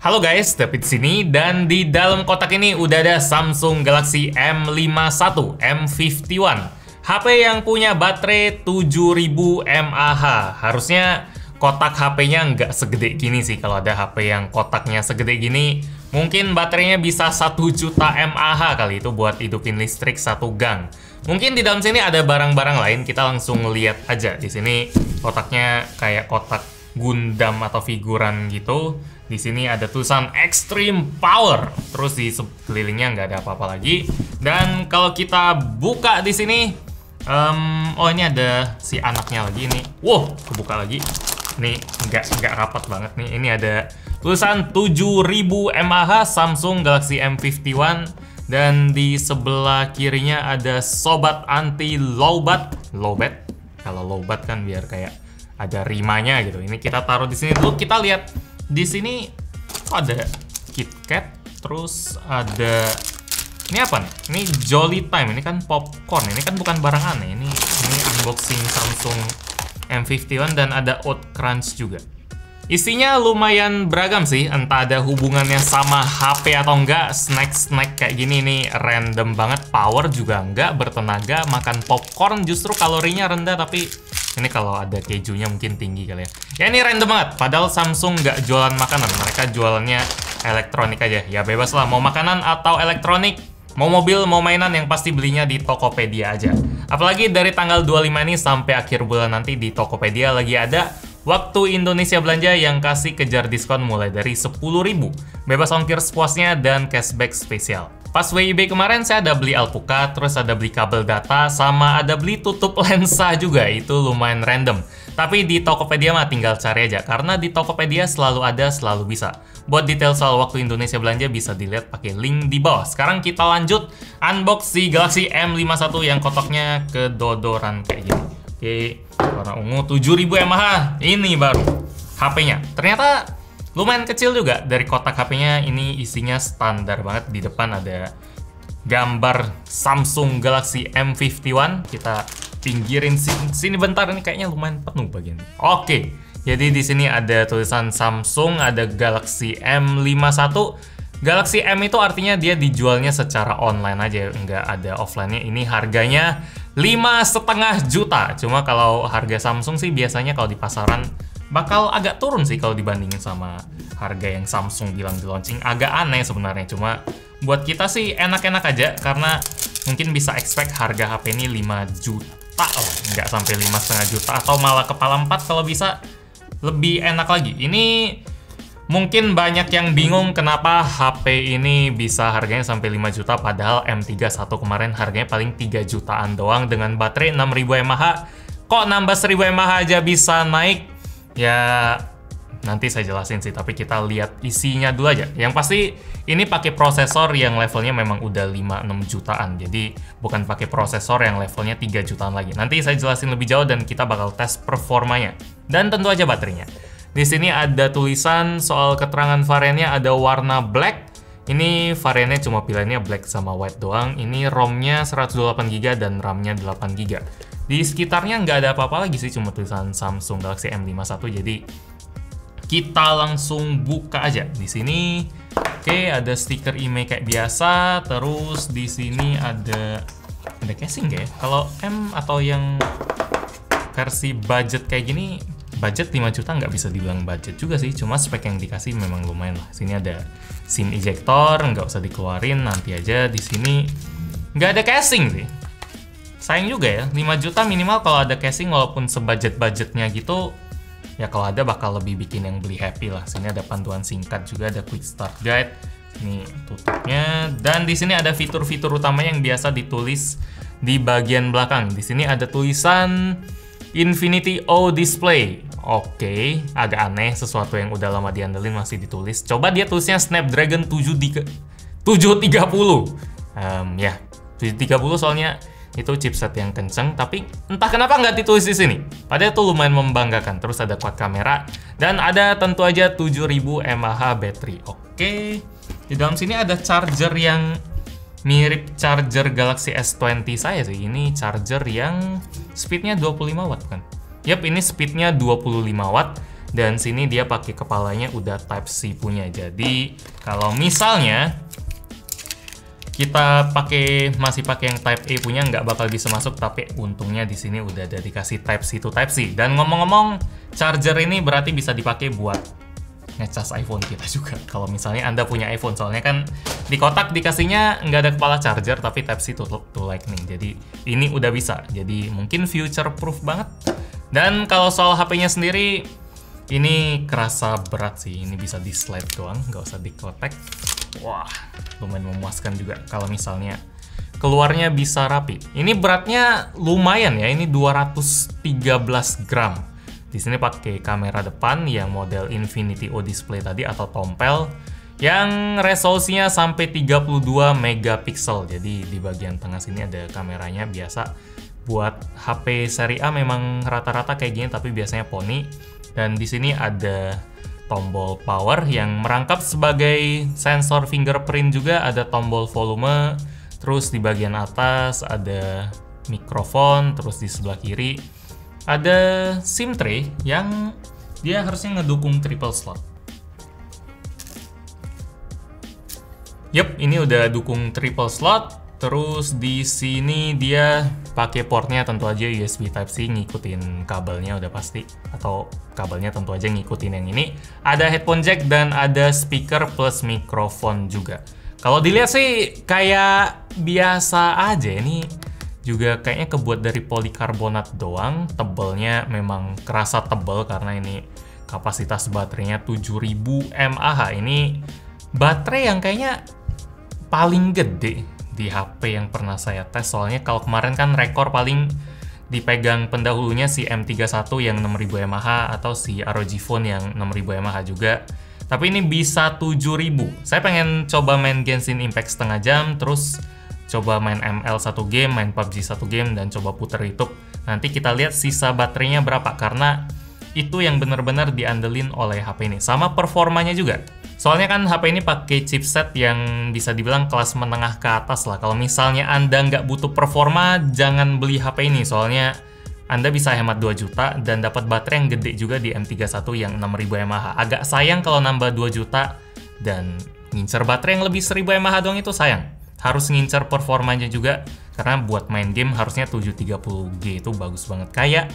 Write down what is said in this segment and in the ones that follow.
Halo guys, David sini dan di dalam kotak ini udah ada Samsung Galaxy M51 M51. HP yang punya baterai 7000 mAh. Harusnya kotak HP-nya nggak segede gini sih. Kalau ada HP yang kotaknya segede gini, mungkin baterainya bisa 1 juta mAh kali, itu buat hidupin listrik 1 gang. Mungkin di dalam sini ada barang-barang lain, kita langsung lihat aja. Di sini kotaknya kayak kotak Gundam atau figuran gitu. Di sini ada tulisan Extreme Power. Terus di sekelilingnya nggak ada apa-apa lagi. Dan kalau kita buka di sini, oh ini ada si anaknya lagi nih. Wow, kebuka lagi. Nih nggak rapat banget nih. Ini ada tulisan 7000 mAh Samsung Galaxy M51. Dan di sebelah kirinya ada sobat anti lowbat. Lowbat. Kalau lowbat kan biar kayak ada rimanya gitu. Ini kita taruh di sini dulu. Kita lihat di sini ada KitKat, terus ada ini apa nih? Ini Jolly Time. Ini kan popcorn. Ini kan bukan barang aneh. Ini unboxing Samsung M51 dan ada Oat Crunch juga. Isinya lumayan beragam sih. Entah ada hubungannya sama HP atau enggak. Snack-snack kayak gini nih random banget. Power juga enggak, bertenaga. Makan popcorn justru kalorinya rendah, tapi ini kalau ada kejunya mungkin tinggi kali ya. Ya ini random banget. Padahal Samsung nggak jualan makanan. Mereka jualannya elektronik aja. Ya bebas lah. Mau makanan atau elektronik, mau mobil, mau mainan, yang pasti belinya di Tokopedia aja. Apalagi dari tanggal 25 ini sampai akhir bulan nanti di Tokopedia lagi ada Waktu Indonesia Belanja yang kasih kejar diskon mulai dari 10.000. Bebas ongkir sepuasnya dan cashback spesial. Pas WIB kemarin saya ada beli alpukat, terus ada beli kabel data, sama ada beli tutup lensa juga. Itu lumayan random. Tapi di Tokopedia mah tinggal cari aja, karena di Tokopedia selalu ada, selalu bisa. Buat detail soal Waktu Indonesia Belanja bisa dilihat pakai link di bawah. Sekarang kita lanjut unbox si Galaxy M51 yang kotaknya kedodoran kayak gini. Oke, warna ungu 7000 mAh. Ini baru HP-nya. Ternyata lumayan kecil juga dari kotak HP-nya. Ini isinya standar banget. Di depan ada gambar Samsung Galaxy M51. Kita pinggirin sini bentar, ini kayaknya lumayan penuh bagian. Oke. Jadi di sini ada tulisan Samsung, ada Galaxy M51. Galaxy M itu artinya dia dijualnya secara online aja, nggak ada offline-nya. Ini harganya 5,5 juta. Cuma kalau harga Samsung sih biasanya kalau di pasaran bakal agak turun sih kalau dibandingin sama harga yang Samsung bilang di launching. Agak aneh sebenarnya, cuma buat kita sih enak-enak aja karena mungkin bisa expect harga HP ini 5 juta lah, nggak sampai 5,5 juta atau malah kepala 4 kalau bisa, lebih enak lagi. Ini mungkin banyak yang bingung kenapa HP ini bisa harganya sampai 5 juta padahal M31 kemarin harganya paling 3 jutaan doang dengan baterai 6000 mAh. Kok nambah 1000 mAh aja bisa naik? Ya nanti saya jelasin sih, tapi kita lihat isinya dulu aja. Yang pasti ini pakai prosesor yang levelnya memang udah 5-6 jutaan. Jadi bukan pakai prosesor yang levelnya 3 jutaan lagi. Nanti saya jelasin lebih jauh dan kita bakal tes performanya. Dan tentu aja baterainya. Di sini ada tulisan soal keterangan variannya, ada warna black. Ini variannya cuma pilihannya black sama white doang. Ini ROM-nya 128GB dan RAM-nya 8GB. Di sekitarnya nggak ada apa-apa lagi sih, cuma tulisan Samsung Galaxy M51. Jadi kita langsung buka aja. Di sini oke, ada stiker IMEI kayak biasa. Terus di sini ada casing nggak ya? Kalau M atau yang versi budget kayak gini, budget 5 juta nggak bisa dibilang budget juga sih, cuma spek yang dikasih memang lumayan lah. Sini ada SIM ejector, nggak usah dikeluarin, nanti aja. Di sini nggak ada casing sih. Sayang juga ya, 5 juta minimal kalau ada casing walaupun sebudget-budgetnya gitu. Ya kalau ada bakal lebih bikin yang beli happy lah. Sini ada panduan singkat juga, ada quick start guide. Ini tutupnya. Dan di sini ada fitur-fitur utamanya yang biasa ditulis di bagian belakang. Di sini ada tulisan Infinity O Display. Oke, agak aneh, sesuatu yang udah lama diandelin masih ditulis. Coba dia tulisnya Snapdragon 730. Ya, 730 soalnya itu chipset yang kenceng, tapi entah kenapa nggak ditulis di sini. Padahal itu lumayan membanggakan. Terus ada quad kamera dan ada tentu aja 7000 mAh baterai. Oke, di dalam sini ada charger yang mirip charger Galaxy S20 saya sih. Ini charger yang speednya 25 watt kan? Yap, ini speednya 25 watt. Dan sini dia pakai kepalanya udah Type-C punya. Jadi kalau misalnya kita masih pakai yang Type A punya, nggak bakal bisa masuk. Tapi untungnya di sini udah ada dikasih Type-C to Type-C. Dan ngomong-ngomong, charger ini berarti bisa dipakai buat ngecas iPhone kita juga. Kalau misalnya Anda punya iPhone, soalnya kan di kotak dikasihnya nggak ada kepala charger, tapi Type-C to Lightning. Jadi ini udah bisa. Jadi mungkin future proof banget. Dan kalau soal HP-nya sendiri, ini kerasa berat sih. Ini bisa di slide doang, nggak usah dikotek. Wah, lumayan memuaskan juga kalau misalnya keluarnya bisa rapi. Ini beratnya lumayan ya, ini 213 gram. Di sini pakai kamera depan yang model Infinity O display tadi atau tompel yang resolusinya sampai 32 megapiksel. Jadi di bagian tengah sini ada kameranya. Biasa buat HP seri A memang rata-rata kayak gini, tapi biasanya poni. Dan di sini ada tombol power yang merangkap sebagai sensor fingerprint juga, ada tombol volume, terus di bagian atas ada mikrofon, terus di sebelah kiri ada SIM tray yang dia harusnya ngedukung triple slot. Yup, ini udah dukung triple slot. Terus di sini dia pakai portnya tentu aja USB Type-C, ngikutin kabelnya udah pasti, atau kabelnya tentu aja ngikutin yang ini. Ada headphone jack dan ada speaker plus mikrofon juga. Kalau dilihat sih kayak biasa aja, ini juga kayaknya kebuat dari polikarbonat doang. Tebelnya memang kerasa tebel karena ini kapasitas baterainya 7000 mAh. Ini baterai yang kayaknya paling gede di HP yang pernah saya tes. Soalnya kalau kemarin kan rekor paling dipegang pendahulunya si M31 yang 6000 mAh atau si ROG Phone yang 6000 mAh juga. Tapi ini bisa 7000. Saya pengen coba main Genshin Impact setengah jam, terus coba main ML 1 game, main PUBG 1 game, dan coba puter YouTube. Nanti kita lihat sisa baterainya berapa, karena itu yang benar-benar diandelin oleh HP ini. Sama performanya juga. Soalnya kan HP ini pakai chipset yang bisa dibilang kelas menengah ke atas lah. Kalau misalnya Anda nggak butuh performa, jangan beli HP ini. Soalnya Anda bisa hemat 2 juta dan dapat baterai yang gede juga di M31 yang 6000 mAh. Agak sayang kalau nambah 2 juta dan ngincer baterai yang lebih 1000 mAh doang, itu sayang. Harus ngincer performanya juga, karena buat main game harusnya 730G itu bagus banget. Kayak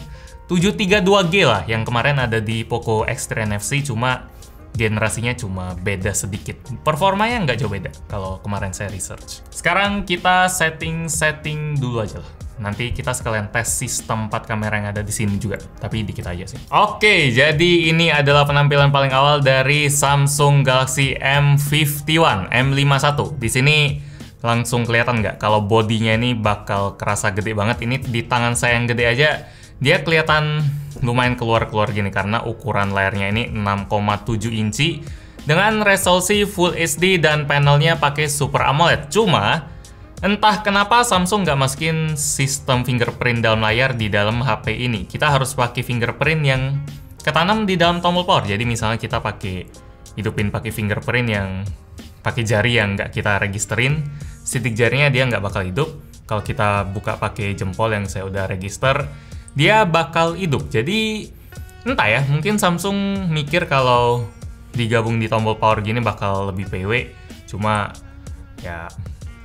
732G lah yang kemarin ada di Poco X3 NFC, cuma generasinya cuma beda sedikit. Performanya nggak jauh beda kalau kemarin saya research. Sekarang kita setting dulu aja lah. Nanti kita sekalian tes sistem 4 kamera yang ada di sini juga, tapi dikit aja sih. Oke, jadi ini adalah penampilan paling awal dari Samsung Galaxy M51, M51. Di sini langsung kelihatan nggak kalau bodinya ini bakal kerasa gede banget. Ini di tangan saya yang gede aja, dia kelihatan lumayan keluar-keluar gini karena ukuran layarnya ini 6,7 inci dengan resolusi Full HD dan panelnya pakai Super AMOLED. Cuma entah kenapa Samsung nggak masukin sistem fingerprint dalam layar di dalam HP ini. Kita harus pakai fingerprint yang ketanam di dalam tombol power. Jadi misalnya kita hidupin pakai fingerprint yang pakai jari yang nggak kita registerin, sidik jarinya dia nggak bakal hidup. Kalau kita buka pakai jempol yang saya udah register, dia bakal hidup. Jadi entah ya, mungkin Samsung mikir kalau digabung di tombol power gini bakal lebih PW. Cuma ya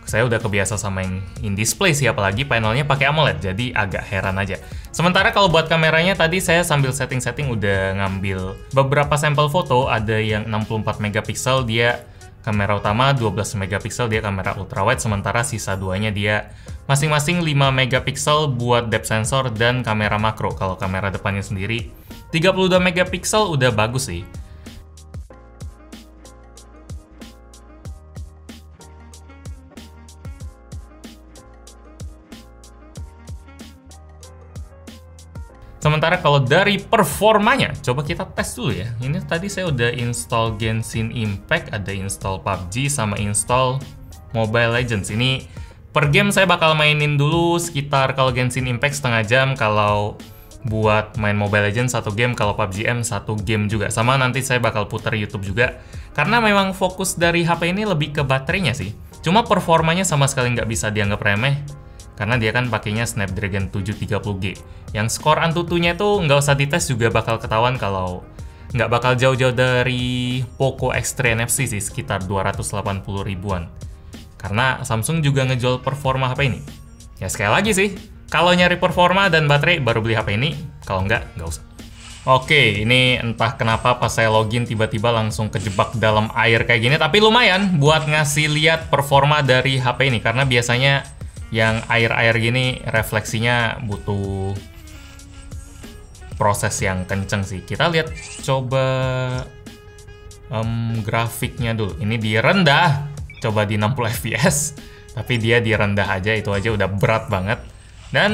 saya udah kebiasa sama yang in-display sih, apalagi panelnya pakai AMOLED, jadi agak heran aja. Sementara kalau buat kameranya tadi saya sambil setting-setting udah ngambil beberapa sampel foto. Ada yang 64 megapiksel dia kamera utama, 12 megapiksel dia kamera ultrawide, sementara sisa duanya dia masing-masing 5 megapiksel buat depth sensor dan kamera makro. Kalau kamera depannya sendiri 32 megapiksel udah bagus sih. Sementara kalau dari performanya, coba kita tes dulu ya. Ini tadi saya udah install Genshin Impact, ada install PUBG, sama install Mobile Legends. Ini per game saya bakal mainin dulu sekitar, kalau Genshin Impact setengah jam, kalau buat main Mobile Legends 1 game, kalau PUBG M 1 game juga. Sama nanti saya bakal putar YouTube juga. Karena memang fokus dari HP ini lebih ke baterainya sih. Cuma performanya sama sekali nggak bisa dianggap remeh. Karena dia kan pakainya Snapdragon 730G. Yang skor Antutunya itu nggak usah dites juga bakal ketahuan kalau nggak bakal jauh-jauh dari Poco X3 NFC sih, sekitar 280 ribuan. Karena Samsung juga ngejual performa HP ini. Ya sekali lagi sih, kalau nyari performa dan baterai baru beli HP ini, kalau nggak usah. Oke, ini entah kenapa pas saya login tiba-tiba langsung kejebak dalam air kayak gini, tapi lumayan buat ngasih lihat performa dari HP ini, karena biasanya yang air-air gini refleksinya butuh proses yang kenceng sih. Kita lihat coba grafiknya dulu. Ini di rendah, coba di 60 fps, tapi dia di rendah aja, itu aja udah berat banget. Dan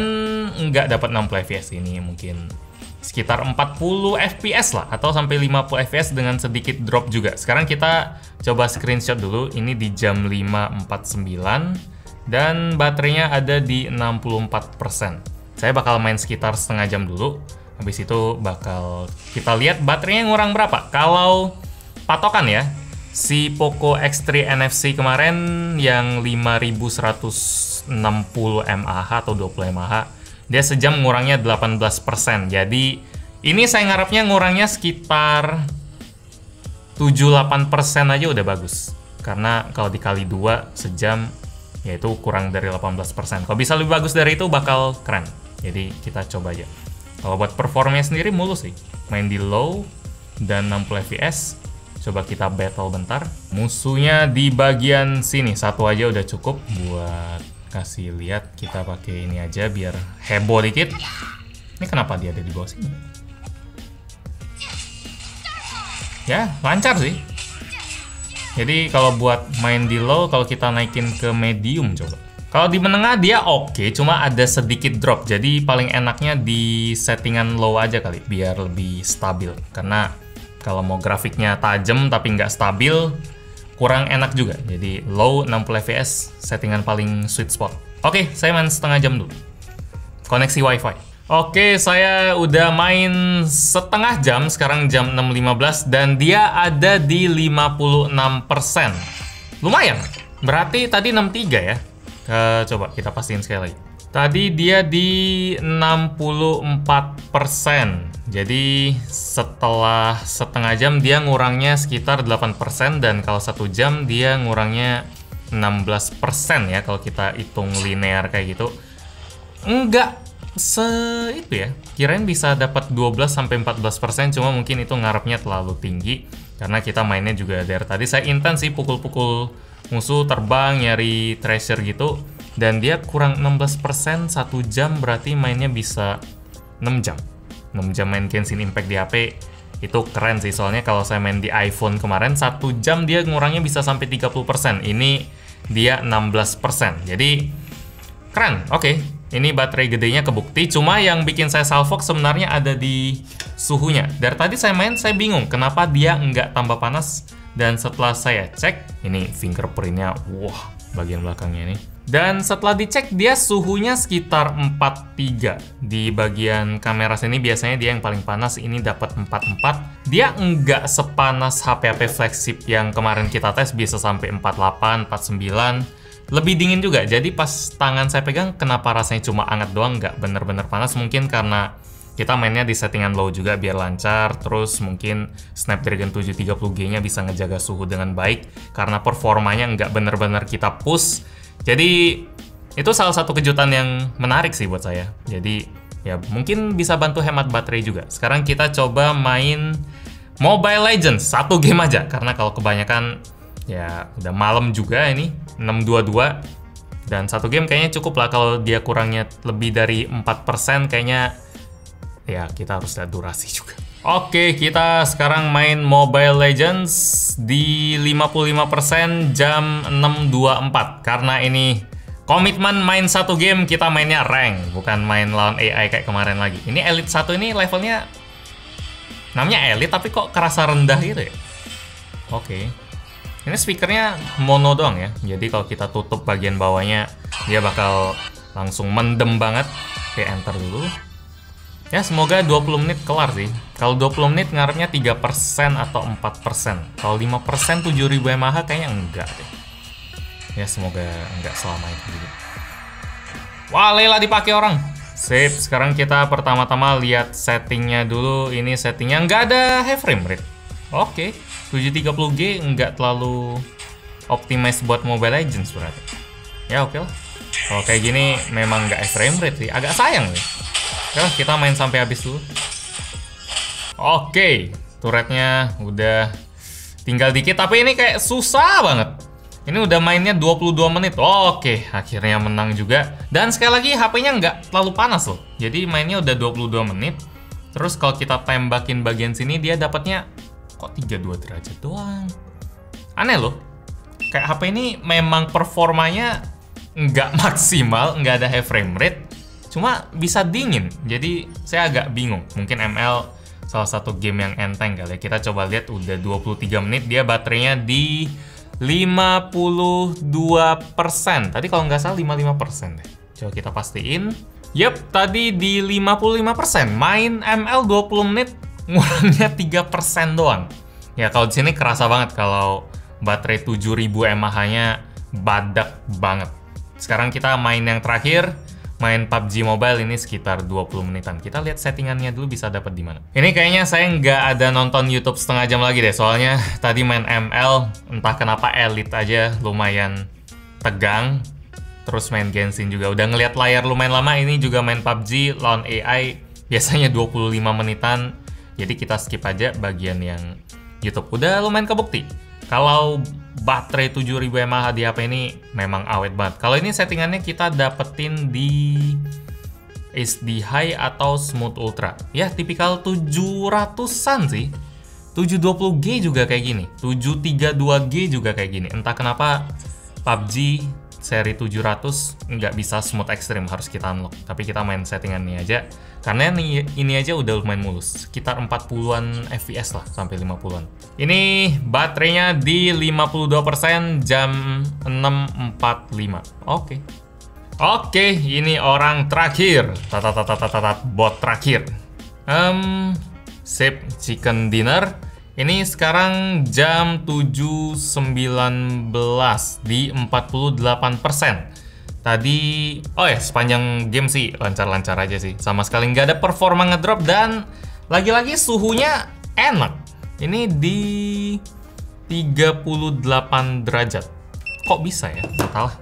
nggak dapat 60 fps ini, mungkin sekitar 40 fps lah, atau sampai 50 fps dengan sedikit drop juga. Sekarang kita coba screenshot dulu, ini di jam 5.49 dan baterainya ada di 64%. Saya bakal main sekitar setengah jam dulu, habis itu bakal kita lihat baterainya ngurang berapa. Kalau patokan ya, si Poco X3 NFC kemarin yang 5160 mAh atau 20 mAh, dia sejam ngurangnya 18%. Jadi ini saya ngarepnya ngurangnya sekitar 7-8% aja udah bagus. Karena kalau dikali 2 sejam, yaitu kurang dari 18%. Kalau bisa lebih bagus dari itu bakal keren. Jadi kita coba aja. Kalau buat performanya sendiri mulus sih. Main di low dan 60 fps. Coba kita battle bentar. Musuhnya di bagian sini, satu aja udah cukup buat kasih lihat. Kita pakai ini aja biar heboh dikit. Ini kenapa dia ada di bawah sini? Ya, lancar sih. Jadi kalau buat main di low, kalau kita naikin ke medium coba. Kalau di menengah dia oke, cuma ada sedikit drop. Jadi paling enaknya di settingan low aja kali, biar lebih stabil. Karena kalau mau grafiknya tajam tapi nggak stabil, kurang enak juga. Jadi low 60 fps settingan paling sweet spot. Oke, saya main setengah jam dulu. Koneksi wifi. Oke, saya udah main setengah jam, sekarang jam 6.15 dan dia ada di 56%. Lumayan. Berarti tadi 63 ya. Coba kita pastiin sekali lagi. Tadi dia di 64%. Jadi setelah setengah jam dia ngurangnya sekitar 8%, dan kalau 1 jam dia ngurangnya 16% ya kalau kita hitung linear kayak gitu. Enggak itu ya. Kirain bisa dapat 12-14%, cuma mungkin itu ngarepnya terlalu tinggi karena kita mainnya juga dari tadi saya intens sih, pukul-pukul musuh, terbang nyari treasure gitu, dan dia kurang 16%. 1 jam berarti mainnya bisa 6 jam. 6 jam main Genshin Impact di HP itu keren sih, soalnya kalau saya main di iPhone kemarin 1 jam dia ngurangnya bisa sampai 30%. Ini dia 16%. Jadi keren. Oke. Ini baterai gedenya kebukti, cuma yang bikin saya salfok sebenarnya ada di suhunya. Dari tadi saya main, saya bingung kenapa dia nggak tambah panas. Dan setelah saya cek, ini fingerprintnya, wah, bagian belakangnya ini. Dan setelah dicek, dia suhunya sekitar 43. Di bagian kamera sini biasanya dia yang paling panas, ini dapat 44. Dia nggak sepanas HP-HP flagship yang kemarin kita tes, bisa sampai 48, 49. Lebih dingin juga, jadi pas tangan saya pegang, kenapa rasanya cuma hangat doang, nggak bener-bener panas. Mungkin karena kita mainnya di settingan low juga biar lancar, terus mungkin Snapdragon 730G-nya bisa ngejaga suhu dengan baik, karena performanya nggak bener-bener kita push. Jadi itu salah satu kejutan yang menarik sih buat saya. Jadi ya mungkin bisa bantu hemat baterai juga. Sekarang kita coba main Mobile Legends, 1 game aja, karena kalau kebanyakan ya udah malam juga ini, 6.22, dan 1 game kayaknya cukup lah. Kalau dia kurangnya lebih dari 4% kayaknya ya kita harus lihat durasi juga. Oke, kita sekarang main Mobile Legends di 55% jam 6.24. Karena ini komitmen main 1 game, kita mainnya rank, bukan main lawan AI kayak kemarin lagi. Ini Elite 1 ini levelnya namanya Elite tapi kok kerasa rendah gitu ya. Oke. Ini speakernya mono doang ya, jadi kalau kita tutup bagian bawahnya dia bakal langsung mendem banget. Oke, enter dulu. Ya semoga 20 menit kelar sih. Kalau 20 menit ngarepnya 3% atau 4%. Kalau 5% 7000 mAh kayaknya enggak deh. Ya semoga enggak selama itu dulu. Wah, Layla dipakai orang. Sip, sekarang kita pertama-tama lihat settingnya dulu. Ini settingnya nggak ada high frame rate. Oke, 730G nggak terlalu optimize buat Mobile Legends berarti. Ya oke lah. Kalau kayak gini memang nggak high frame rate sih, agak sayang nih. Oke, kita main sampai habis dulu. Oke, turretnya udah tinggal dikit, tapi ini kayak susah banget. Ini udah mainnya 22 menit. Oke, akhirnya menang juga. Dan sekali lagi HP-nya nggak terlalu panas loh. Jadi mainnya udah 22 menit. Terus kalau kita tembakin bagian sini, dia dapatnya kok 32 derajat doang. Aneh loh. Kayak HP ini memang performanya nggak maksimal, nggak ada high frame rate. Cuma bisa dingin. Jadi saya agak bingung. Mungkin ML salah satu game yang enteng kali ya. Kita coba lihat udah 23 menit. Dia baterainya di 52%. Tadi kalau nggak salah 55% deh. Coba kita pastiin. Yep, tadi di 55%. Main ML 20 menit, ngurangnya 3% doang. Ya kalau di sini kerasa banget kalau baterai 7000 mAh-nya badak banget. Sekarang kita main yang terakhir. Main PUBG Mobile ini sekitar 20 menitan. Kita lihat settingannya dulu bisa dapat di mana. Ini kayaknya saya nggak ada nonton YouTube setengah jam lagi deh. Soalnya tadi main ML, entah kenapa Elite aja lumayan tegang. Terus main Genshin juga. Udah ngeliat layar lumayan lama. Ini juga main PUBG lawan AI. Biasanya 25 menitan. Jadi kita skip aja bagian yang YouTube. Udah lumayan kebukti. Kalau baterai 7000 mAh di HP ini memang awet banget. Kalau ini settingannya kita dapetin di HD High atau Smooth Ultra. Ya, tipikal 700-an sih. 720G juga kayak gini. 732G juga kayak gini. Entah kenapa PUBG seri 700 nggak bisa smooth extreme, harus kita unlock. Tapi kita main settingannya aja. Karena ini aja udah lumayan mulus. Sekitar 40-an FPS lah, sampai 50-an. Ini baterainya di 52%, jam 6.45. Oke. Oke, ini orang terakhir. Bot terakhir. Sip, chicken dinner. Ini sekarang jam 7.19 di 48%. Tadi, oh ya, sepanjang game sih lancar-lancar aja sih. Sama sekali nggak ada performa ngedrop dan lagi-lagi suhunya enak. Ini di 38 derajat. Kok bisa ya? Entahlah.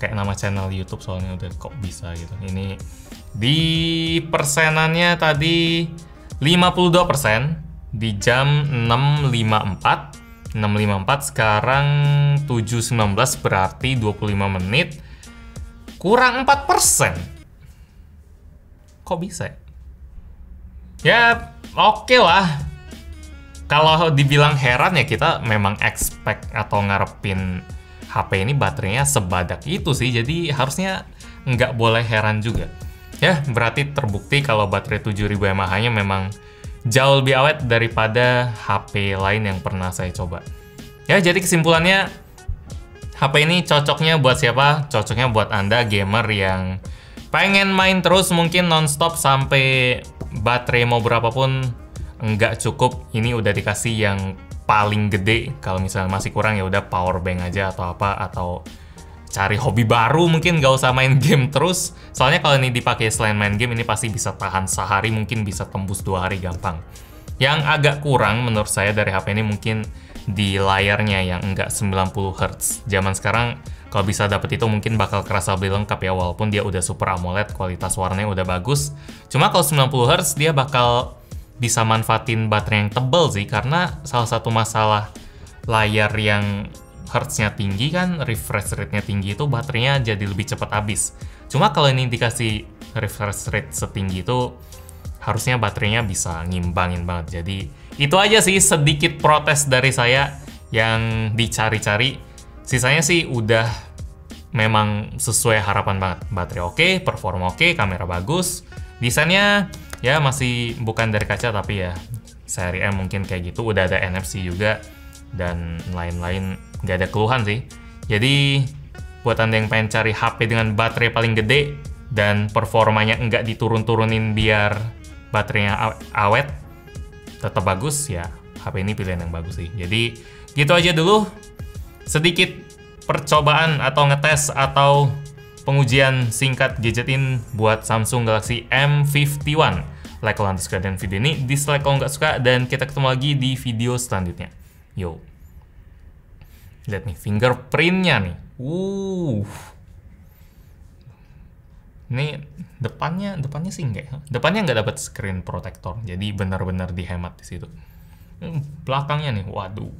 Kayak nama channel YouTube soalnya udah kok bisa gitu. Ini di persenannya tadi 52%. Di jam 6.54 sekarang 7.19 berarti 25 menit kurang 4%. Kok bisa ya? Ya oke lah. Kalau dibilang heran ya kita memang expect atau ngarepin HP ini baterainya sebadak itu sih. Jadi harusnya nggak boleh heran juga. Ya berarti terbukti kalau baterai 7000 mAh-nya memang jauh lebih awet daripada HP lain yang pernah saya coba. Ya, jadi kesimpulannya HP ini cocoknya buat siapa? Cocoknya buat Anda gamer yang pengen main terus mungkin nonstop sampai baterai mau berapapun nggak cukup. Ini udah dikasih yang paling gede. Kalau misalnya masih kurang ya udah power bank aja atau apa, atau cari hobi baru, mungkin nggak usah main game terus. Soalnya kalau ini dipakai selain main game, ini pasti bisa tahan sehari, mungkin bisa tembus 2 hari gampang. Yang agak kurang menurut saya dari HP ini mungkin di layarnya yang enggak 90 Hz. Zaman sekarang kalau bisa dapet itu mungkin bakal kerasa lebih lengkap ya, walaupun dia udah Super AMOLED, kualitas warnanya udah bagus. Cuma kalau 90 Hz dia bakal bisa manfaatin baterai yang tebal sih, karena salah satu masalah layar yang Hertz-nya tinggi kan, refresh rate-nya tinggi itu baterainya jadi lebih cepat habis. Cuma kalau ini dikasih refresh rate setinggi itu harusnya baterainya bisa ngimbangin banget. Jadi itu aja sih sedikit protes dari saya yang dicari-cari. Sisanya sih udah memang sesuai harapan banget. Baterai oke, performa oke, kamera bagus. Desainnya ya masih bukan dari kaca tapi ya seri M mungkin kayak gitu. Udah ada NFC juga dan lain-lain, nggak ada keluhan sih. Jadi buat Anda yang pengen cari HP dengan baterai paling gede dan performanya nggak diturun-turunin biar baterainya awet, tetap bagus, ya HP ini pilihan yang bagus sih. Jadi gitu aja dulu, sedikit percobaan atau ngetes atau pengujian singkat gadget ini buat Samsung Galaxy M51. Like kalau anda suka dengan video ini, dislike kalau nggak suka, dan kita ketemu lagi di video selanjutnya. Yo. Lihat nih fingerprintnya nih. Ini depannya sih enggak. Depannya nggak dapat screen protector, jadi benar-benar dihemat di situ. Belakangnya nih, waduh.